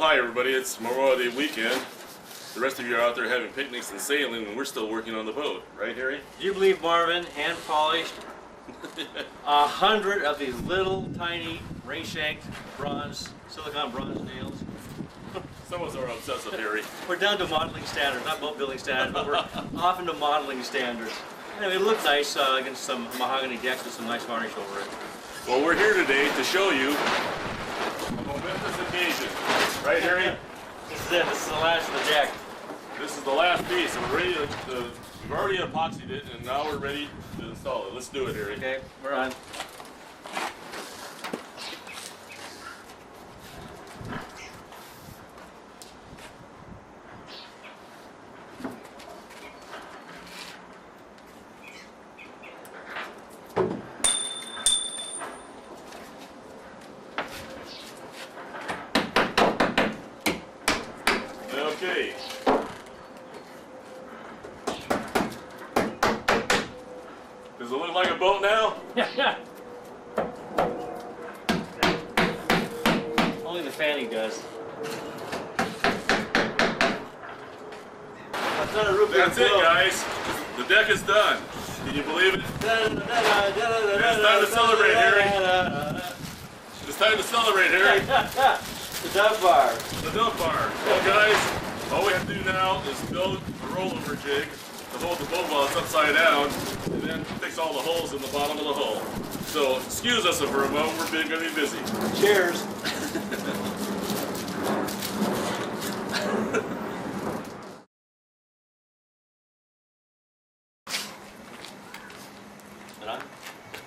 hi everybody, it's Memorial Day weekend. The rest of you are out there having picnics and sailing, and we're still working on the boat. Right, Harry? Do you believe, Marvin, hand polished 100 of these little tiny ring-shanked bronze, silicone bronze nails? Some of us are obsessive, Harry. We're down to modeling standards, not boat building standards, but we're off into modeling standards. Anyway, it looked nice against some mahogany decks with some nice varnish over it. Well, we're here today to show you a momentous occasion. Right, Harry? This is it. This is the last of the deck. This is the last piece, and we're ready to, we've already epoxied it, and now we're ready to install it. Let's do it, Harry. Okay, we're on. Okay. Does it look like a boat now? Yeah. Only the fanning does. That's it, guys. The deck is done. Can you believe it? It's time to celebrate, Harry. It's time to celebrate, Harry. The dove bar. The dove bar. Well, guys, all we have to do now is build a rollover jig to hold the boat while it's upside down, and then fix all the holes in the bottom of the hull. So, excuse us for a moment, we're going to be busy. Cheers.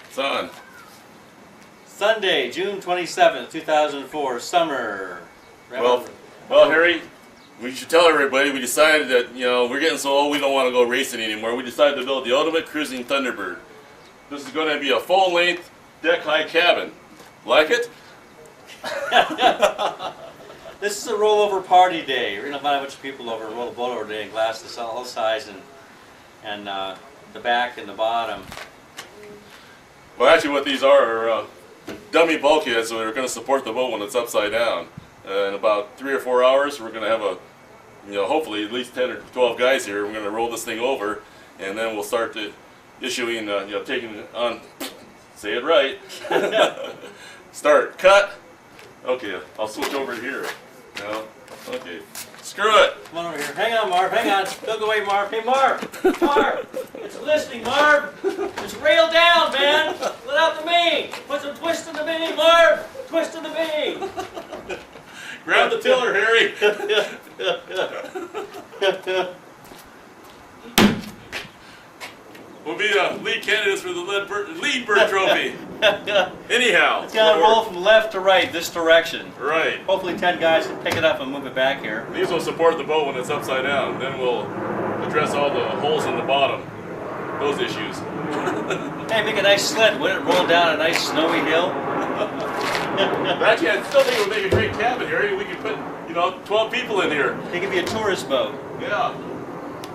It's on. Sunday, June 27th, 2004, summer. Well, Harry, we should tell everybody we decided that, we're getting so old we don't want to go racing anymore. We decided to build the ultimate cruising Thunderbird. This is going to be a full-length, deck-high cabin. Like it? This is a rollover party day. We're going to find a bunch of people over, roll the boat over today, and glass this all size and the back and the bottom. Well, actually what these are dummy bulkheads, so they're going to support the boat when it's upside down. In about 3 or 4 hours, we're going to have hopefully at least 10 or 12 guys here. We're going to roll this thing over, and then we'll start to issuing, taking it on, say it right. Start, cut. Okay, I'll switch over here. No, okay. Screw it. Come on over here. Hang on, Marv. Hang on. Don't go away, Marv. Hey, Marv. Marv. It's listening, Marv. Just rail down, man. Let out the main. Put some twist in the main, Marv. Twist in the main. Grab the tiller, Harry. We'll be lead candidates for the lead bird trophy. Anyhow. It's got to roll from left to right, this direction. Right. Hopefully 10 guys can pick it up and move it back here. These will support the boat when it's upside down. Then we'll address all the holes in the bottom. Those issues. Hey, make a nice sled. Wouldn't it roll down a nice snowy hill? Actually, I still think it would make a great cabin, Harry. We could put, 12 people in here. It could be a tourist boat. Yeah.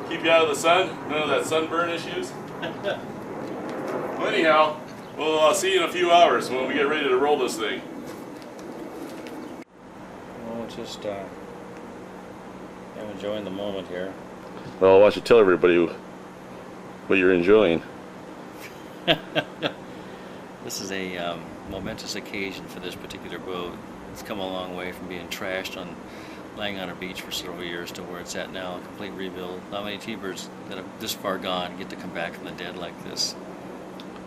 Keep you out of the sun. None of that sunburn issues. Well, anyhow, we'll see you in a few hours when we get ready to roll this thing. Well, just I'm enjoying the moment here. Well, why don't you tell everybody what you're enjoying? This is a momentous occasion for this particular boat. It's come a long way from being trashed laying on a beach for several years to where it's at now, a complete rebuild. Not many T-birds that have this far gone get to come back from the dead like this.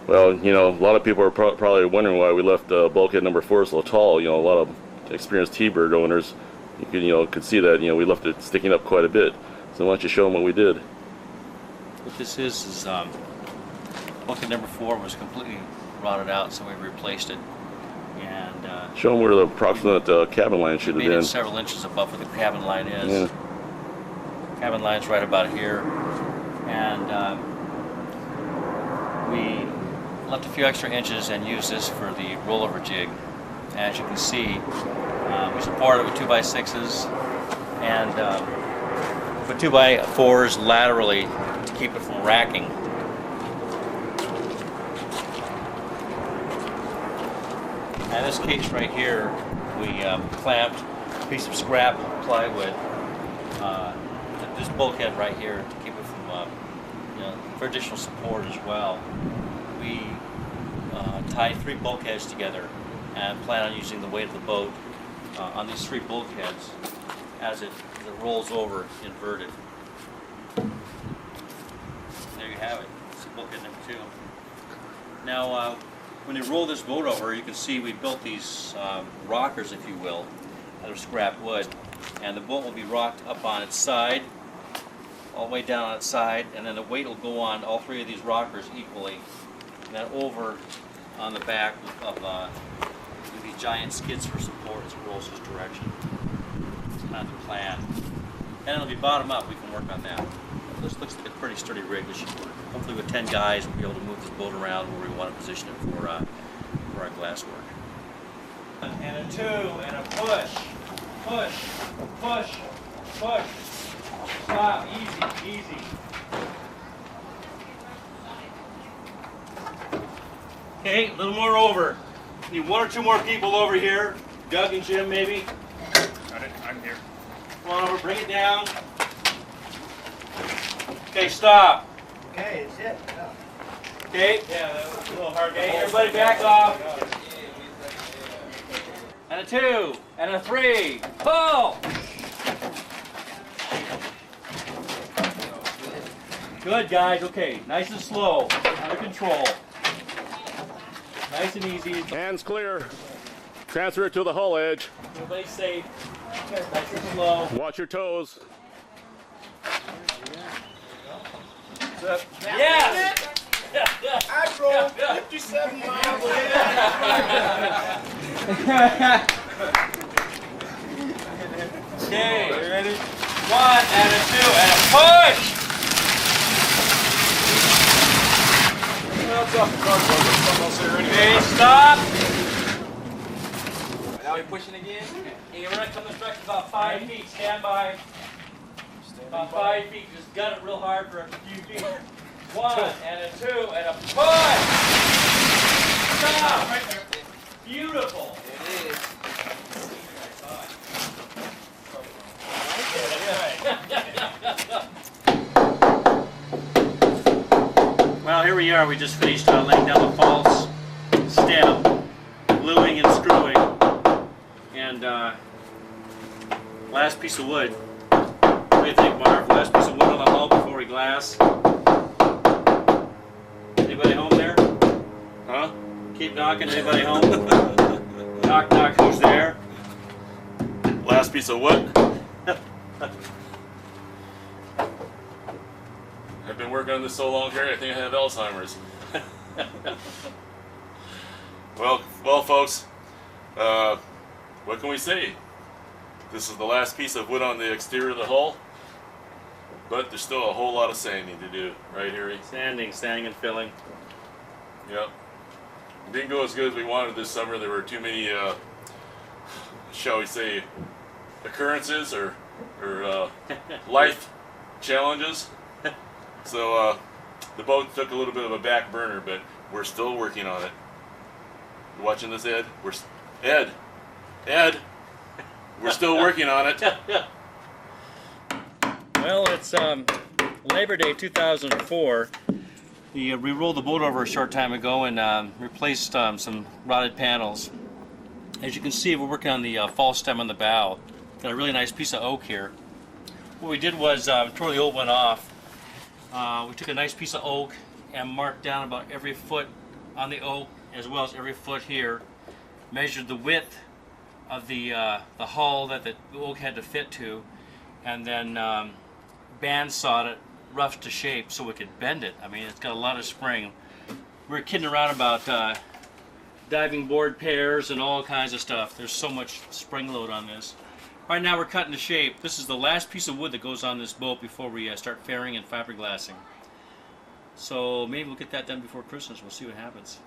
Well, a lot of people are probably wondering why we left bulkhead number 4 so tall. A lot of experienced T-bird owners, could see that, we left it sticking up quite a bit. So why don't you show them what we did? What this is bulkhead number 4 was completely rotted out, so we replaced it. And show them where the approximate cabin line should have been. Made it several inches above where the cabin line is. Yeah. Cabin line's right about here, and we left a few extra inches and used this for the rollover jig. As you can see, we support it with 2x6s and put 2x4s laterally to keep it from racking. And this case right here, we clamped piece of scrap plywood, this bulkhead right here to keep it from, for additional support as well. We tied 3 bulkheads together and plan on using the weight of the boat on these 3 bulkheads as it rolls over inverted. There you have it. It's bulkhead number 2. Now, when you roll this boat over, you can see we built these rockers, if you will, out of scrap wood, and the boat will be rocked up on its side, all the way down on its side, and then the weight will go on all 3 of these rockers equally, and then over on the back of these giant skids for support as it rolls this direction. It's kind of the plan. And it'll be bottom up. We can work on that. This looks like a pretty sturdy rig. This should work. Hopefully with 10 guys, we'll be able to move this boat around where we want to position it for our glass work. And a 2, and a push, push, push, push. Stop, easy, easy. Okay, a little more over. Need 1 or 2 more people over here. Doug and Jim, maybe. Got it, I'm here. Come on over, bring it down. Okay, stop. Okay, it's it. Okay. Yeah, that was a little hard. Okay, everybody back off. And a 2, and a 3. Pull. Good, guys. Okay, nice and slow, under control. Nice and easy. Hands clear. Transfer it to the hull edge. Everybody's safe. Nice and slow. Watch your toes. Yes! I drove 57 miles. Okay, you ready? 1 and a 2 and a push! Okay, stop! Now we're pushing again. Okay, we're gonna come this direction about 5 feet. Stand by. About 5 feet. Just gut it real hard for a few feet. 1 and a 2 and a push! Stop! Right there. Beautiful. It is. Well, here we are. We just finished laying down the false stem, gluing and screwing, and last piece of wood. What do you think, Marv? Last piece of wood on the hull before we glass. Anybody home there? Huh? Keep knocking. Anybody home? Knock, knock. Who's there? Last piece of wood. I've been working on this so long, Harry, I think I have Alzheimer's. Well, folks, what can we say? This is the last piece of wood on the exterior of the hull, but there's still a whole lot of sanding to do, right, Harry? Sanding and filling. Yep. It didn't go as good as we wanted this summer. There were too many, shall we say, occurrences or life challenges. So the boat took a little bit of a back burner, but we're still working on it. You watching this, Ed? Ed, we're still working on it. Well, it's Labor Day 2004. We rolled the boat over a short time ago and replaced some rotted panels. As you can see, we're working on the false stem on the bow. Got a really nice piece of oak here. What we did was tore the old one off. We took a nice piece of oak and marked down about every foot on the oak, as well as every foot here. Measured the width of the hull that the oak had to fit to, and then bandsawed it rough to shape so we could bend it. I mean, it's got a lot of spring. We were kidding around about diving board pairs and all kinds of stuff. There's so much spring load on this. Right now we're cutting the shape. This is the last piece of wood that goes on this boat before we start fairing and fiberglassing. So maybe we'll get that done before Christmas. We'll see what happens.